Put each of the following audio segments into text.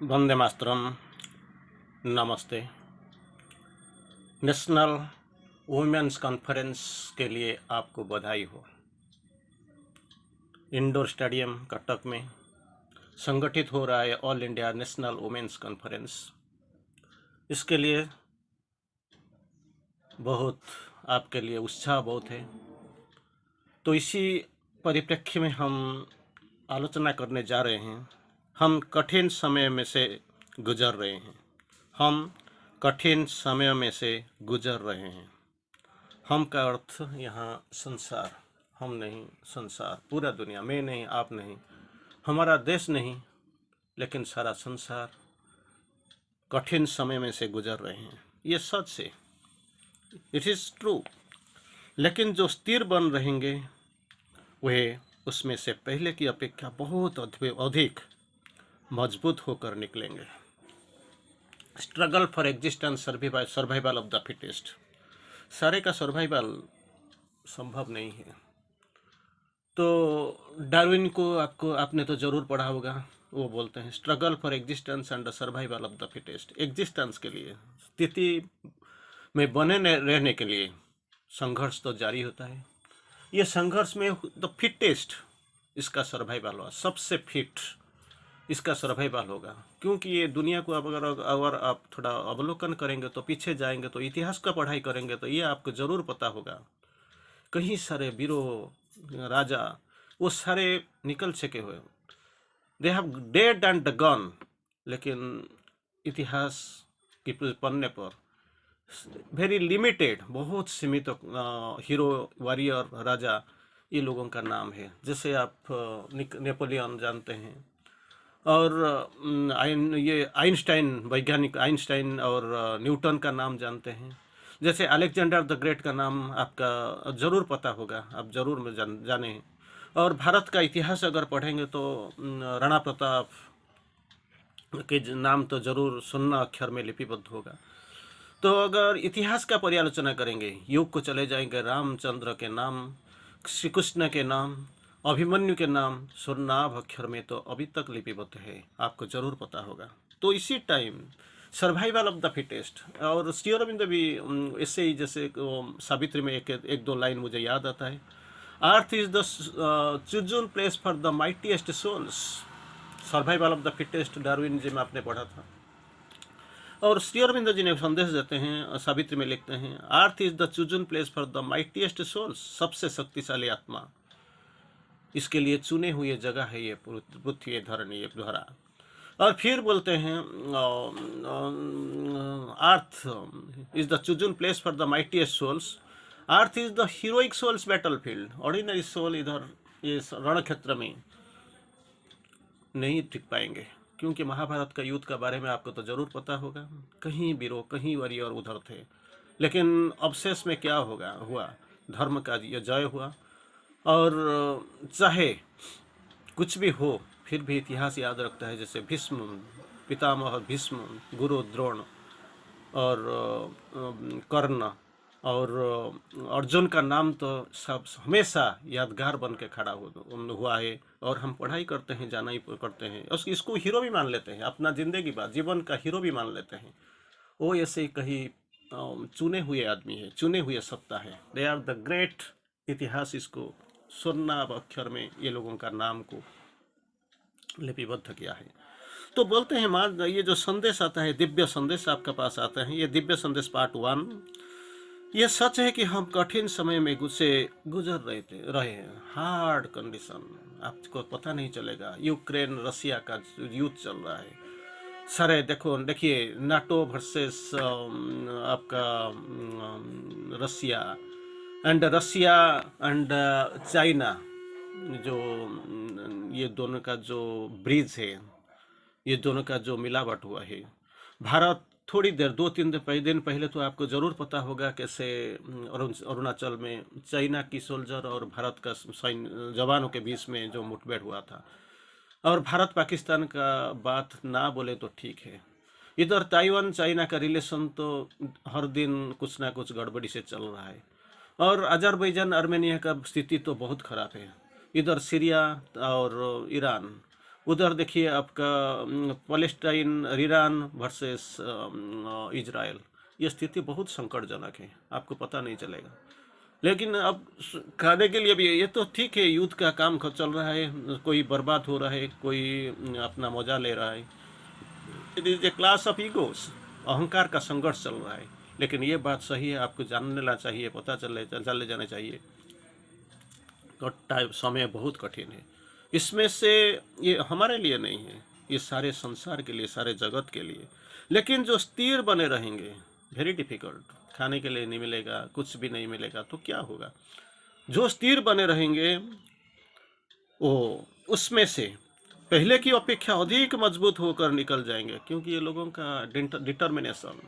वंदे मातरम। नमस्ते। National Women's conference के लिए आपको बधाई हो। इंडोर स्टेडियम कटक में संगठित हो रहा है All India National Women's Conference. इसके लिए बहुत आपके लिए उत्साह बहुत है। तो इसी परिप्रेक्ष्य में हम आलोचना करने जा रहे हैं। हम कठिन समय में से गुजर रहे हैं। हम कठिन समय में से गुजर रहे हैं। हम का अर्थ यहाँ संसार, हम नहीं संसार, पूरा दुनिया, मैं नहीं आप नहीं, हमारा देश नहीं, लेकिन सारा संसार कठिन समय में से गुजर रहे हैं। ये सच है, इट इज़ ट्रू। लेकिन जो स्थिर बन रहेंगे वह उसमें से पहले की अपेक्षा बहुत अधिक मजबूत होकर निकलेंगे। Struggle for existence, survival of the fittest. सारे का सर्वाइवल संभव नहीं है। तो डार्विन को आपने तो जरूर पढ़ा होगा। वो बोलते हैं struggle for existence and the survival of the fittest. Existence के लिए, स्थिति में बने रहने के लिए संघर्ष तो जारी होता है। ये संघर्ष में द फिटेस्ट, इसका सर्वाइवल होगा, सबसे फिट इसका सर्वाइवल होगा। क्योंकि ये दुनिया को अगर आप थोड़ा अवलोकन करेंगे तो, पीछे जाएंगे तो, इतिहास का पढ़ाई करेंगे तो ये आपको ज़रूर पता होगा। कहीं सारे वीरों, राजा, वो सारे निकल चुके हुए, they have dead and gun. लेकिन इतिहास की पन्ने पर वेरी लिमिटेड, बहुत सीमित हीरो, वॉरियर, राजा, ये लोगों का नाम है। जैसे आप नेपोलियन जानते हैं, और ये आइंस्टाइन, वैज्ञानिक आइंस्टाइन और न्यूटन का नाम जानते हैं। जैसे अलेक्जेंडर द ग्रेट का नाम आपका ज़रूर पता होगा, आप ज़रूर में जाने हैं। और भारत का इतिहास अगर पढ़ेंगे तो राणा प्रताप के नाम तो ज़रूर सुनना अक्षर में लिपिबद्ध होगा। तो अगर इतिहास का पर्यालोचना करेंगे, युग को चले जाएंगे, रामचंद्र के नाम, श्री कृष्ण के नाम, अभिमन्यु के नाम स्वर्णाभ अक्षर में तो अभी तक लिपिबद्ध है, आपको जरूर पता होगा। तो इसी time survival of the fittest. और श्री अरविंद भी ऐसे ही, जैसे सावित्री में एक दो लाइन मुझे याद आता है, earth is the chosen place for the mightiest souls. Survival of the fittest Darwin ji में आपने पढ़ा था। और श्री अरविंद जी ने संदेश देते हैं, सावित्री में लिखते हैं, earth is the chosen place for the mightiest souls. सबसे शक्तिशाली आत्मा, इसके लिए चुने हुए जगह है ये पृथ्वी, धरणी, ये धरा। और फिर बोलते हैं earth is the chosen place for the mightiest souls. Earth is the heroic souls battle field. Ordinary soul इधर ये रण क्षेत्र में नहीं टिक पाएंगे, क्योंकि महाभारत का युद्ध के बारे में आपको तो जरूर पता होगा। कहीं वीरों, कहीं वॉरियर उधर थे, लेकिन अवशेष में क्या हुआ, धर्म का ये जय हुआ। और चाहे कुछ भी हो, फिर भी इतिहास याद रखता है। जैसे भीष्म, पितामह भीष्म, गुरु द्रोण, और कर्ण, और अर्जुन का नाम तो सब हमेशा यादगार बन के खड़ा हुआ है। और हम पढ़ाई करते हैं, जाना ही करते हैं, और इसको हीरो भी मान लेते हैं, अपना जिंदगी बाद जीवन का हीरो भी मान लेते हैं। वो ऐसे कहीं चुने हुए आदमी है, चुने हुए सत्ता है, दे आर द ग्रेट। इतिहास इसको स्वर्णाभ अक्षर में ये लोगों का नाम को लिपिबद्ध किया है। तो बोलते हैं, मान ये जो संदेश आता है, दिव्य संदेश आपके पास आता है, ये दिव्य संदेश पार्ट 1। ये सच है कि हम कठिन समय में गुजर रहे हैं, हार्ड कंडीशन, आपको पता नहीं चलेगा। यूक्रेन रसिया का युद्ध चल रहा है, सारे देखिए नाटो वर्सेस आपका रसिया एंड चाइना, जो ये दोनों का जो ब्रिज है, ये दोनों का जो मिलावट हुआ है। भारत थोड़ी देर, 2-3 दिन पहले तो आपको ज़रूर पता होगा कैसे अरुणाचल में चाइना की सोल्जर और भारत का सैन्य जवानों के बीच में जो मुठभेड़ हुआ था। और भारत पाकिस्तान का बात ना बोले तो ठीक है, इधर ताइवान चाइना का रिलेशन तो हर दिन कुछ ना कुछ गड़बड़ी से चल रहा है। और अजरबैजान आर्मेनिया का स्थिति तो बहुत ख़राब है। इधर सीरिया और ईरान, उधर देखिए आपका पैलेस्टाइन ईरान वर्सेस इजराइल, ये स्थिति बहुत संकटजनक है, आपको पता नहीं चलेगा। लेकिन अब खाने के लिए भी ये तो ठीक है, युद्ध का काम चल रहा है, कोई बर्बाद हो रहा है, कोई अपना मजा ले रहा है। It is a class of egos, अहंकार का संघर्ष चल रहा है। लेकिन ये बात सही है, आपको जानने ला चाहिए, पता चले जाना चाहिए, टाइम समय बहुत कठिन है इसमें से। ये हमारे लिए नहीं है, ये सारे संसार के लिए, सारे जगत के लिए। लेकिन जो स्थिर बने रहेंगे, वेरी डिफिकल्ट, खाने के लिए नहीं मिलेगा, कुछ भी नहीं मिलेगा तो क्या होगा। जो स्थिर बने रहेंगे वो उसमें से पहले की अपेक्षा अधिक मजबूत होकर निकल जाएंगे, क्योंकि ये लोगों का डिटर्मिनेशन,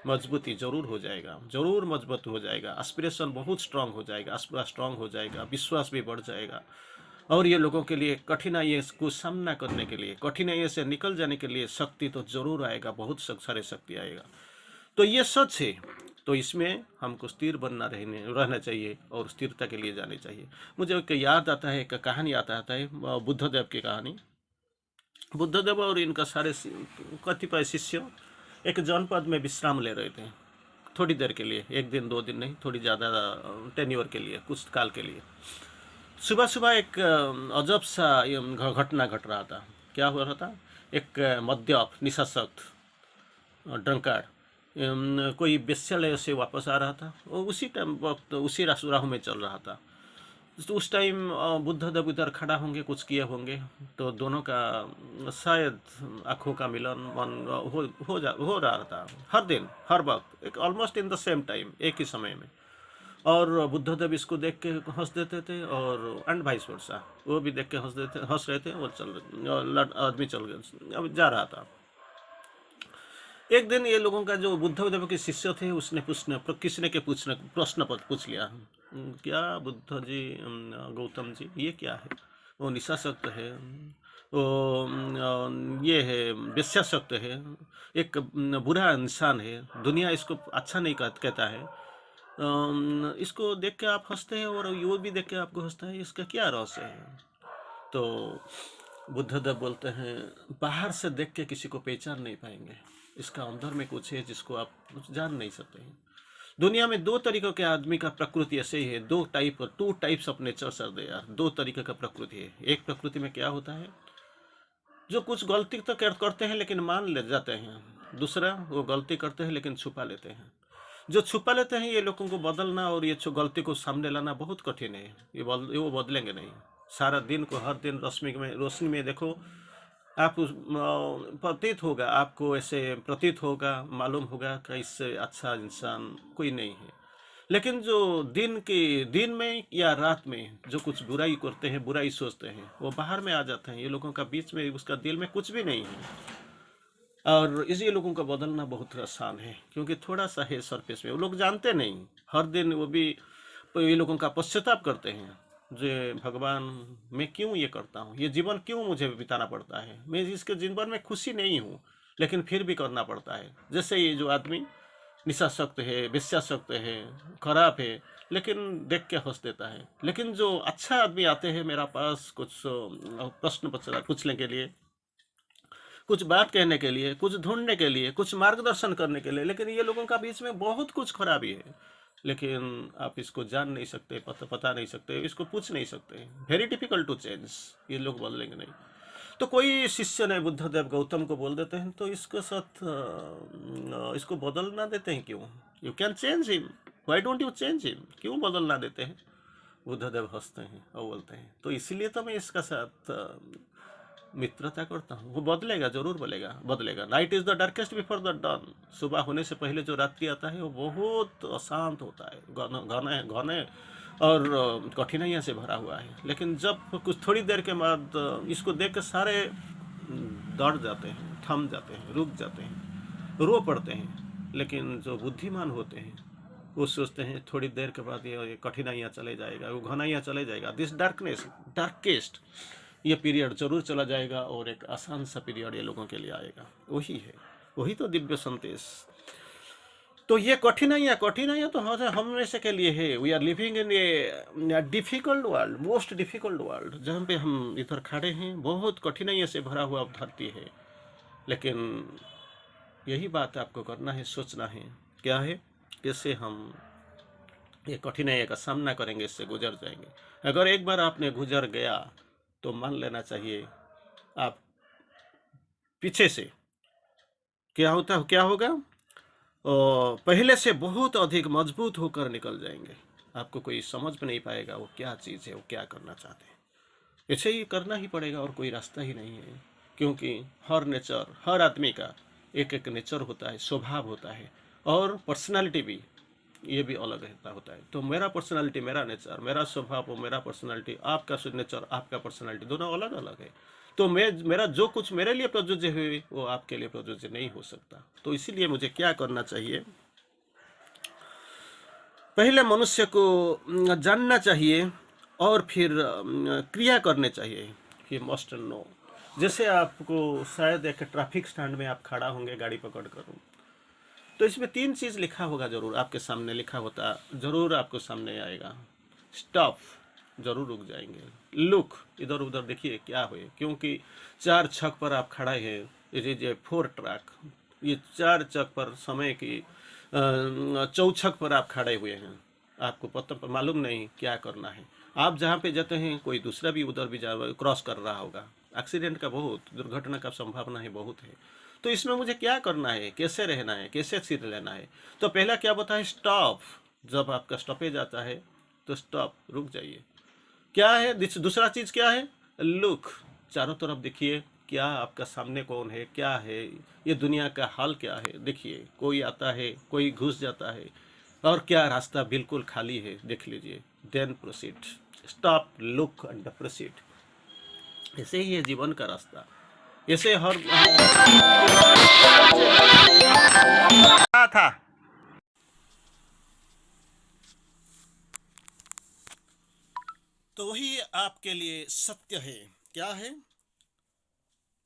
मजबूती जरूर हो जाएगा, जरूर मजबूत हो जाएगा, एस्पिरेशन बहुत स्ट्रांग हो जाएगा, स्ट्रांग हो जाएगा, विश्वास भी बढ़ जाएगा। और ये लोगों के लिए कठिनाई को सामना करने के लिए, कठिनाई से निकल जाने के लिए शक्ति तो जरूर आएगा, बहुत सारे शक्ति आएगा। तो ये सच है। तो इसमें हमको स्थिर रहना चाहिए और स्थिरता के लिए जाने चाहिए। मुझे एक याद आता है, एक कहानी आता है, बुद्धदेव की कहानी। बुद्धदेव और इनका सारे कतिपय शिष्य एक जनपद में विश्राम ले रहे थे, थोड़ी देर के लिए, एक दिन 2 दिन नहीं, थोड़ी ज़्यादा टेन्योर के लिए, कुछ काल के लिए। सुबह सुबह एक अजब सा घटना घट रहा था। क्या हो रहा था? एक मद्यप निशासक्त ड्रंकार्ड कोई वेश्यालय से वापस आ रहा था, और उसी टाइम वक्त उसी राह में चल रहा था। तो उस टाइम बुद्धदेव इधर खड़ा होंगे, कुछ किए होंगे, तो दोनों का शायद आँखों का मिलन हो रहा था, हर दिन हर वक्त, एक almost in the same time, एक ही समय में। और बुद्धदेव इसको देख के हंस देते थे, और एंड वाइस वर्सा, वो भी देख के हंस रहे थे, और आदमी चल गया, अब जा रहा था। एक दिन ये लोगों का जो बुद्धदेव के शिष्य थे, उसने किसी ने प्रश्न पूछ लिया, क्या बुद्ध जी, गौतम जी, ये क्या है? वो निशाशक्त है, वो ये है वेश्याशक्त है, एक बुरा इंसान है, दुनिया इसको अच्छा नहीं कहता है, इसको देख के आप हंसते हैं और वो भी देख के आपको हंसता है, इसका क्या रहस्य है? तो बुद्धदेव बोलते हैं, बाहर से देख के किसी को पहचान नहीं पाएंगे, इसका अंदर में कुछ है जिसको आप जान नहीं सकते हैं। दुनिया में 2 तरीकों के आदमी का प्रकृति ऐसे ही है, 2 टाइप्स ऑफ नेचर सर दे यार, 2 तरीके का प्रकृति है। एक प्रकृति में क्या होता है, जो कुछ गलती तो करते हैं लेकिन मान ले जाते हैं। दूसरा, वो गलती करते हैं लेकिन छुपा लेते हैं। जो छुपा लेते हैं, ये लोगों को बदलना और ये गलती को सामने लाना बहुत कठिन है। वो बदलेंगे नहीं। सारा दिन को हर दिन रोशनी में देखो, आप प्रतीत होगा, आपको ऐसे प्रतीत होगा, मालूम होगा कि इससे अच्छा इंसान कोई नहीं है। लेकिन जो दिन में या रात में जो कुछ बुराई करते हैं, बुराई सोचते हैं, वो बाहर में आ जाते हैं। ये लोगों का बीच में उसका दिल में कुछ भी नहीं है, और इसी लोगों का बदलना बहुत आसान है, क्योंकि थोड़ा सा है सरफेस में, वो लोग जानते नहीं। हर दिन वो भी ये लोगों का पश्चाताप करते हैं, जो भगवान मैं क्यों ये करता हूँ, ये जीवन क्यों मुझे बिताना पड़ता है, मैं इसके जीवन में खुशी नहीं हूँ, लेकिन फिर भी करना पड़ता है। जैसे ये जो आदमी निशाशक्त है, वेश्याशक्त है, खराब है, लेकिन देख के हंस देता है। लेकिन जो अच्छा आदमी आते हैं मेरा पास, कुछ प्रश्न पूछने के लिए, कुछ बात कहने के लिए, कुछ ढूंढने के लिए, कुछ मार्गदर्शन करने के लिए, लेकिन ये लोगों का बीच में बहुत कुछ खराबी है, लेकिन आप इसको जान नहीं सकते, पता नहीं सकते, इसको पूछ नहीं सकते। वेरी डिफिकल्ट टू चेंज, ये लोग बदलेंगे नहीं। तो कोई शिष्य ने बुद्धदेव गौतम को बोल देते हैं, तो इसके साथ इसको बदल ना देते हैं क्यों? You can change him, why don't you change him, क्यों बदल ना देते हैं? बुद्धदेव हंसते हैं और बोलते हैं, तो इसीलिए तो मैं इसका साथ मित्रता करता हूँ। वो बदलेगा, जरूर बदलेगा। Night is the darkest before the dawn, सुबह होने से पहले जो रात्रि आता है वो बहुत अशांत होता है, घने और कठिनाइयों से भरा हुआ है। लेकिन जब कुछ थोड़ी देर के बाद इसको देख कर सारे दौड़ जाते हैं, थम जाते हैं, रुक जाते हैं, रो पड़ते हैं। लेकिन जो बुद्धिमान होते हैं वो सोचते हैं थोड़ी देर के बाद ये कठिनाइयाँ चले जाएगा, वो घनाइयाँ चले जाएगा, दिस डार्केस्ट ये पीरियड जरूर चला जाएगा, और एक आसान सा पीरियड ये लोगों के लिए आएगा। वही है, वही तो दिव्य संदेश। तो ये कठिनाइयाँ कठिनाइयाँ तो हमेशा के लिए है। We are living in a difficult world, most difficult world, जहाँ पे हम इधर खड़े हैं, बहुत कठिनाइयों से भरा हुआ धरती है। लेकिन यही बात आपको करना है, सोचना है क्या है, कैसे हम ये कठिनाइयों का सामना करेंगे, इससे गुजर जाएंगे। अगर एक बार आपने गुजर गया तो मान लेना चाहिए आप पीछे से क्या होगा, पहले से बहुत अधिक मजबूत होकर निकल जाएंगे। आपको कोई समझ में नहीं पाएगा वो क्या चीज़ है, वो क्या करना चाहते हैं। ऐसे ही करना ही पड़ेगा और कोई रास्ता ही नहीं है। क्योंकि हर नेचर, हर आदमी का एक एक नेचर होता है, स्वभाव होता है, और पर्सनालिटी भी ये भी अलग रहता होता है। तो मेरा पर्सनालिटी, मेरा नेचर, मेरा स्वभाव और मेरा पर्सनालिटी, आपका नेचर, आपका पर्सनालिटी दोनों अलग अलग है। तो मेरा जो कुछ मेरे लिए प्रযোज्य हुई वो आपके लिए प्रযোज्य नहीं हो सकता। तो इसीलिए मुझे क्या करना चाहिए, पहले मनुष्य को जानना चाहिए और फिर क्रिया करने चाहिए। He must know. जैसे आपको शायद एक ट्रैफिक स्टैंड में आप खड़ा होंगे गाड़ी पकड़ कर, तो इसमें 3 चीज़ लिखा होगा, जरूर आपके सामने लिखा होता, जरूर आपको सामने आएगा। स्टॉप, जरूर रुक जाएंगे। लुक, इधर उधर देखिए क्या हुए, क्योंकि 4 छक पर आप खड़ा है। ये 4 ट्रैक, ये 4 चक पर समय की चौछक पर आप खड़े हुए हैं। आपको पता मालूम नहीं क्या करना है। आप जहाँ पे जाते हैं कोई दूसरा भी उधर भी जा क्रॉस कर रहा होगा। एक्सीडेंट का बहुत, दुर्घटना का संभावना है बहुत है। तो इसमें मुझे क्या करना है, कैसे रहना है, कैसे सिर लेना है। तो पहला क्या बताए, स्टॉप। जब आपका स्टॉपेज आता है तो स्टॉप, रुक जाइए। क्या है दूसरा चीज क्या है, लुक, चारों तरफ देखिए, क्या आपका सामने कौन है, क्या है, ये दुनिया का हाल क्या है, देखिए कोई आता है, कोई घुस जाता है, और क्या रास्ता बिल्कुल खाली है, देख लीजिए। Then proceed, stop, look and proceed. ऐसे ही है जीवन का रास्ता। ऐसे हर था। तो वही आपके लिए सत्य है। क्या है,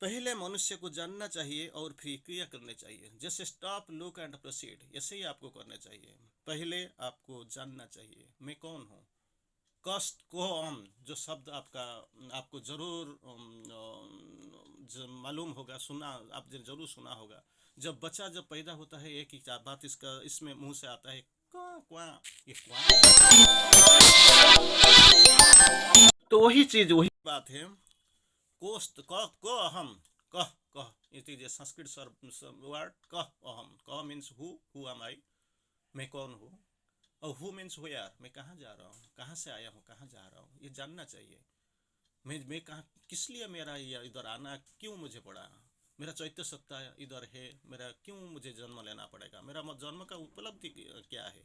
पहले मनुष्य को जानना चाहिए और फिर क्रिया करनी चाहिए। जैसे स्टॉप, लुक एंड प्रोसीड, ऐसे ही आपको करना चाहिए। पहले आपको जानना चाहिए मैं कौन हूँ। कस्ट को ऑन, जो शब्द आपको जरूर मालूम होगा, सुना आपने जरूर सुना होगा। जब बच्चा जब पैदा होता है, एक ही बात इसमें मुंह से आता है, क्वा क्वा, ये क्वा। तो वही चीज, वही बात है। कोस्त को अहम, कह कह, it is a Sanskrit word. कह अहम, कह मीन्स हु एम आई, मैं कौन हूँ। और हु मीन्स वेयर, मैं कहाँ जा रहा हूँ, कहाँ से आया हूँ, कहाँ जा रहा हूँ, ये जानना चाहिए। मैं कहाँ, किस लिए मेरा ये इधर आना, क्यों मुझे पड़ा, मेरा चैत्य सत्ता इधर है, मेरा क्यों मुझे जन्म लेना पड़ेगा, मेरा जन्म का उपलब्धि क्या है,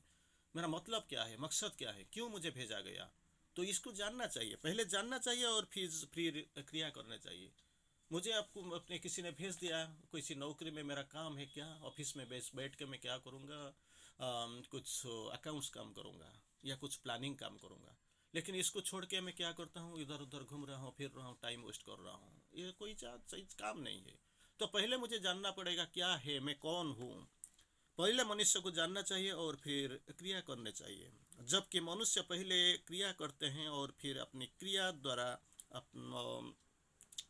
मेरा मतलब क्या है, मकसद क्या है, क्यों मुझे भेजा गया। तो इसको जानना चाहिए, पहले जानना चाहिए और फिर क्रिया करना चाहिए। मुझे आपको अपने किसी ने भेज दिया, किसी नौकरी में मेरा काम है, क्या ऑफिस में बैठ के मैं क्या करूँगा, कुछ अकाउंट्स काम करूँगा या कुछ प्लानिंग काम करूँगा। लेकिन इसको छोड़ के मैं क्या करता हूँ, इधर उधर घूम रहा हूँ, फिर रहा हूँ, टाइम वेस्ट कर रहा हूँ। ये कोई सही काम नहीं है। तो पहले मुझे जानना पड़ेगा क्या है, मैं कौन हूँ। पहले मनुष्य को जानना चाहिए और फिर क्रिया करने चाहिए। जबकि मनुष्य पहले क्रिया करते हैं और फिर अपनी क्रिया द्वारा अपना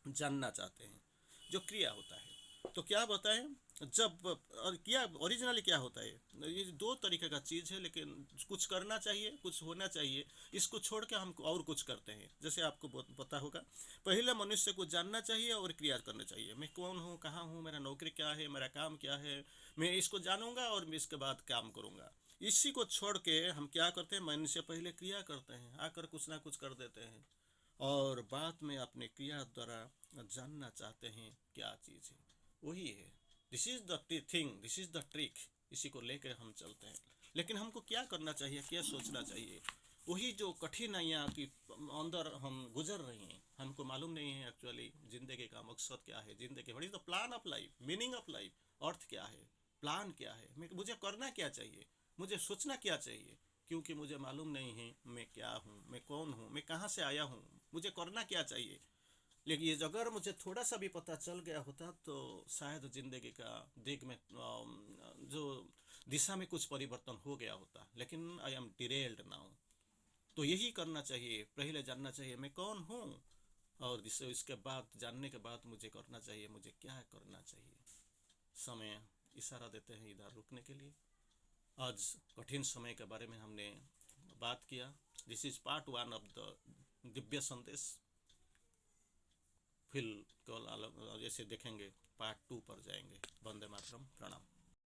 जानना चाहते हैं। जो क्रिया होता है, तो क्या बताएं, जब और क्या ओरिजिनली क्या होता है, ये 2 तरीके का चीज़ है। लेकिन कुछ करना चाहिए, कुछ होना चाहिए, इसको छोड़ के हम और कुछ करते हैं। जैसे आपको पता होगा, पहले मनुष्य को जानना चाहिए और क्रिया करना चाहिए। मैं कौन हूँ, कहाँ हूँ, मेरा नौकरी क्या है, मेरा काम क्या है, मैं इसको जानूंगा और मैं इसके बाद काम करूंगा। इसी को छोड़ के हम क्या करते हैं, मनुष्य पहले क्रिया करते हैं, आकर कुछ ना कुछ कर देते हैं, और बाद में अपने क्रिया द्वारा जानना चाहते हैं क्या चीज़ है। वही है, this is the thing, this is the trick. इसी को लेकर हम चलते हैं। लेकिन हमको क्या करना चाहिए, क्या सोचना चाहिए, वही जो कठिनाइयाँ की अंदर हम गुजर रहे हैं, हमको मालूम नहीं है एक्चुअली ज़िंदगी का मकसद क्या है, ज़िंदगी what is the plan of life, meaning of life, अर्थ क्या है, प्लान क्या है, मुझे करना क्या चाहिए, मुझे सोचना क्या चाहिए। क्योंकि मुझे मालूम नहीं है मैं क्या हूँ, मैं कौन हूँ, मैं कहाँ से आया हूँ, मुझे करना क्या चाहिए। लेकिन ये अगर मुझे थोड़ा सा भी पता चल गया होता तो शायद ज़िंदगी का दिग में जो दिशा में कुछ परिवर्तन हो गया होता, लेकिन आई एम डिरेल्ड नाउ। तो यही करना चाहिए, पहले जानना चाहिए मैं कौन हूँ, और इसके बाद जानने के बाद मुझे करना चाहिए, मुझे क्या करना चाहिए। समय इशारा देते हैं इधर रुकने के लिए। आज कठिन समय के बारे में हमने बात किया। This is part 1 of the Divya संदेश। फिर कल जैसे देखेंगे पार्ट 2 पर जाएंगे। वंदे मातरम। प्रणाम।